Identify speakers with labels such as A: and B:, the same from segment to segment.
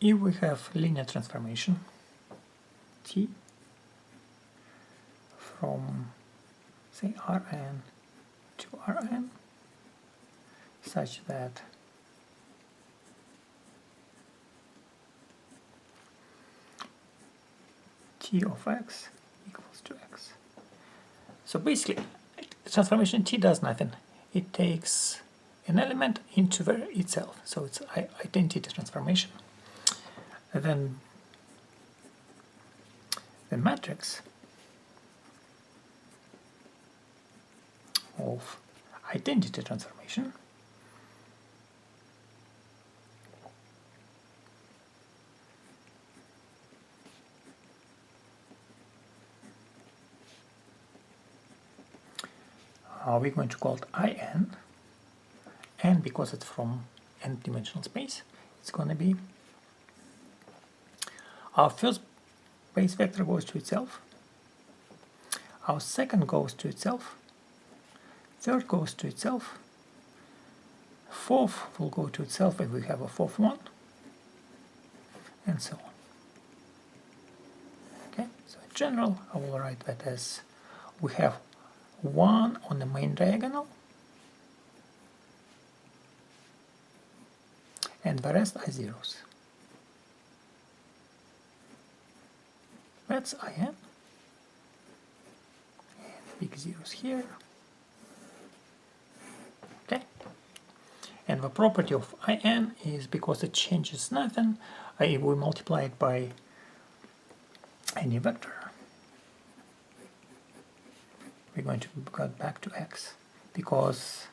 A: if we have linear transformation T from, say, Rn to Rn, such that T of x equals to x. So basically, transformation T does nothing. It takes an element into itself, so it's identity transformation. And then the matrix of identity transformation we're going to call it In, and because it's from n-dimensional space, it's going to be our first base vector goes to itself, our second goes to itself, third goes to itself, fourth will go to itself if we have a fourth one, and so on. Okay, so in general I will write that as we have 1 on the main diagonal and the rest are zeros. That's In, and big zeros here. Okay, and the property of In is because it changes nothing, we multiply it by any vector, we're going to go back to x because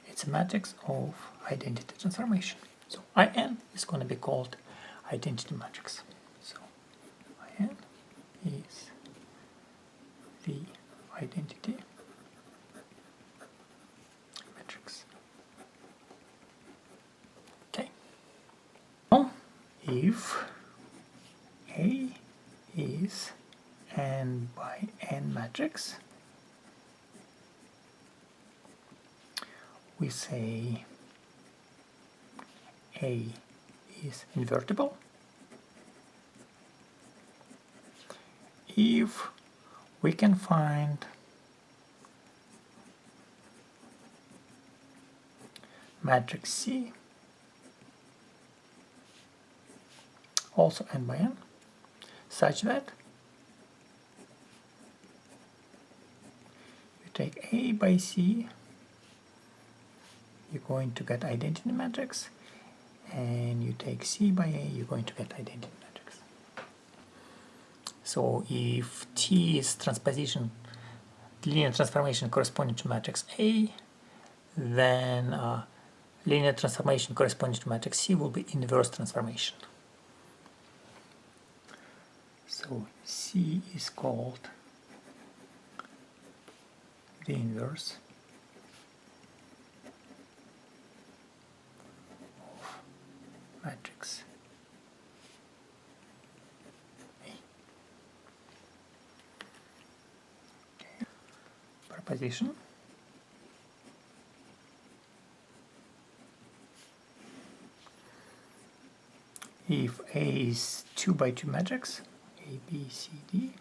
A: it's a matrix of identity transformation. So In is going to be called identity matrix. So In is the identity matrix. Okay. Now, if A is n by n matrix, we say A is invertible if we can find matrix C also n by n such that you take A by C, you're going to get identity matrix, and you take C by A, you're going to get identity matrix. So if T is transposition, linear transformation corresponding to matrix A, then linear transformation corresponding to matrix C will be inverse transformation. So C is called the inverse of matrix A. Okay. Proposition. If A is 2 by 2 matrix, A, B, C, D,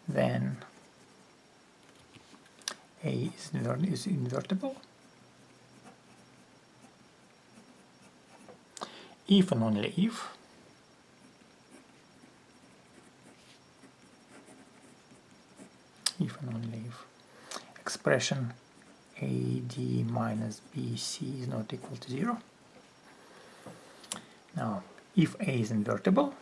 A: then A is invertible if and only if and only if expression AD minus BC is not equal to 0. Now, if A is invertible,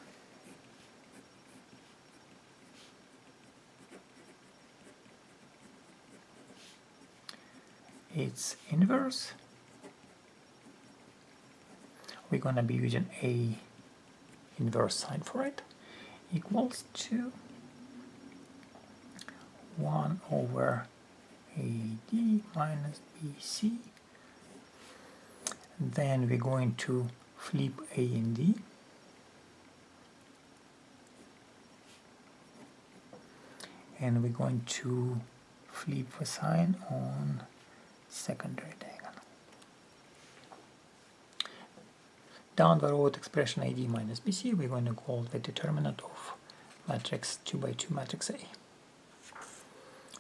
A: its inverse, we're going to be using A inverse sign for it, equals to 1 over AD minus BC. Then we're going to flip A and D, and we're going to flip the sign on secondary diagonal. down the road expression AD minus BC, we're going to call the determinant of matrix 2 by 2 matrix A.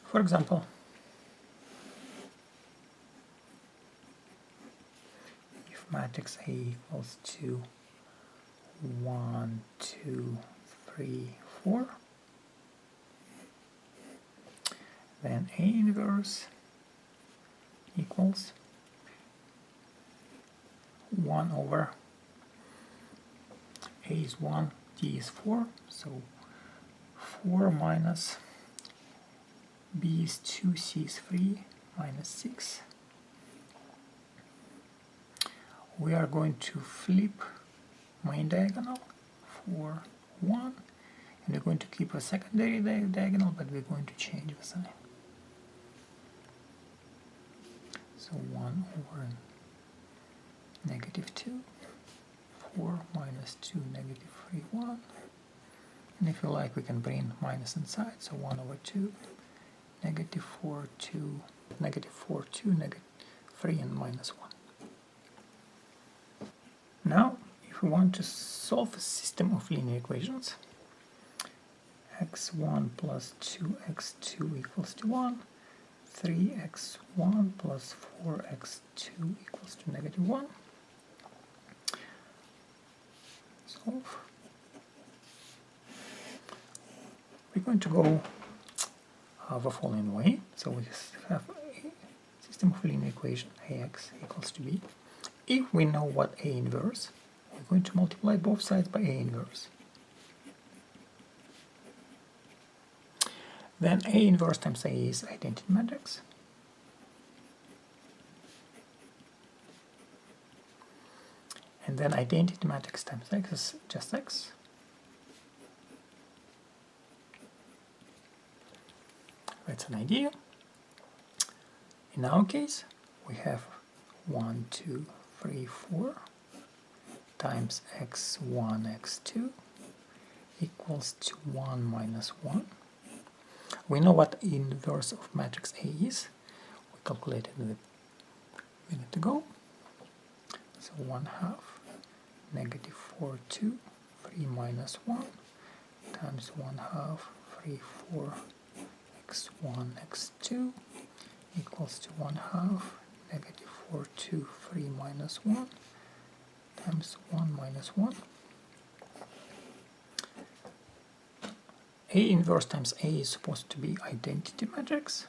A: For example, if matrix A equals to 1, 2, 3, 4, then A inverse equals 1 over A is 1, D is 4, so 4 minus B is 2, C is 3, minus 6. We are going to flip main diagonal, 4, 1, and we're going to keep a secondary diagonal, but we're going to change the sign. So 1 over negative 2, 4 minus 2, negative 3, 1. And if you like, we can bring minus inside, so 1 over 2, negative 4, 2, negative 4, 2, negative 3, and minus 1. Now, if we want to solve a system of linear equations, x1 plus 2x2 equals to 1, 3x1 plus 4x2 equals to negative 1. Solve. We're going to go the following way. So we have a system of linear equation ax equals to b. If we know what A inverse, we're going to multiply both sides by A inverse. Then A inverse times A is identity matrix. And then identity matrix times X is just X. That's an idea. In our case, we have 1, 2, 3, 4 times x1, x2 equals to 1 minus 1. We know what inverse of matrix A is. We calculated it a minute ago. So 1/2 negative 4, 2, 3 minus 1 times 1/2 3, 4 x1, x2 equals to 1/2 negative 4, 2, 3 minus 1 times 1 minus 1. A inverse times A is supposed to be identity matrix.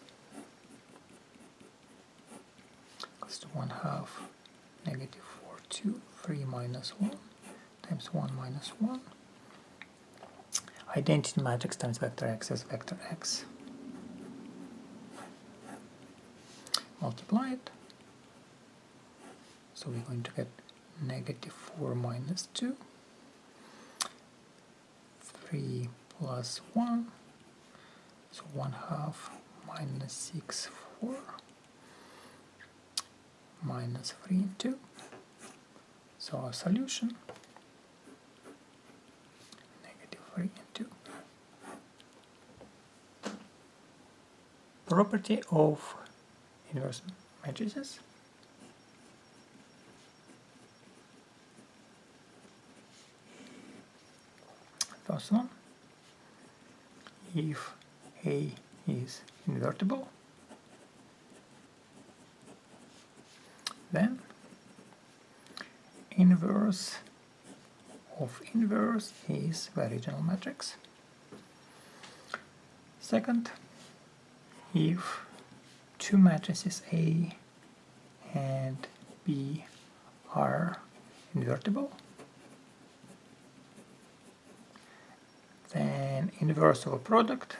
A: Equals to 1/2 negative 4, 2, 3 minus 1 times 1 minus 1. Identity matrix times vector x is vector x. Multiply it. So we're going to get negative 4 minus 2, 3 plus 1, so 1/2 minus 6, 4, minus 3 and 2. So our solution, negative 3 and 2. Property of inverse matrices. First one, if A is invertible, then inverse of inverse is the original matrix. Second, if two matrices A and B are invertible, then inverse of a product,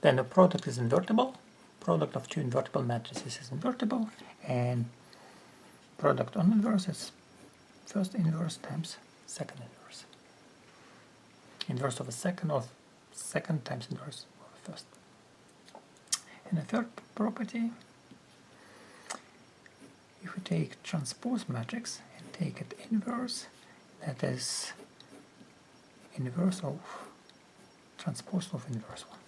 A: then the product is invertible, product of two invertible matrices is invertible, and product on inverse is first inverse times second inverse. Inverse of a second or second times inverse of a first. And the third property, if we take transpose matrix and take it inverse, that is inverse of transpose of inverse one.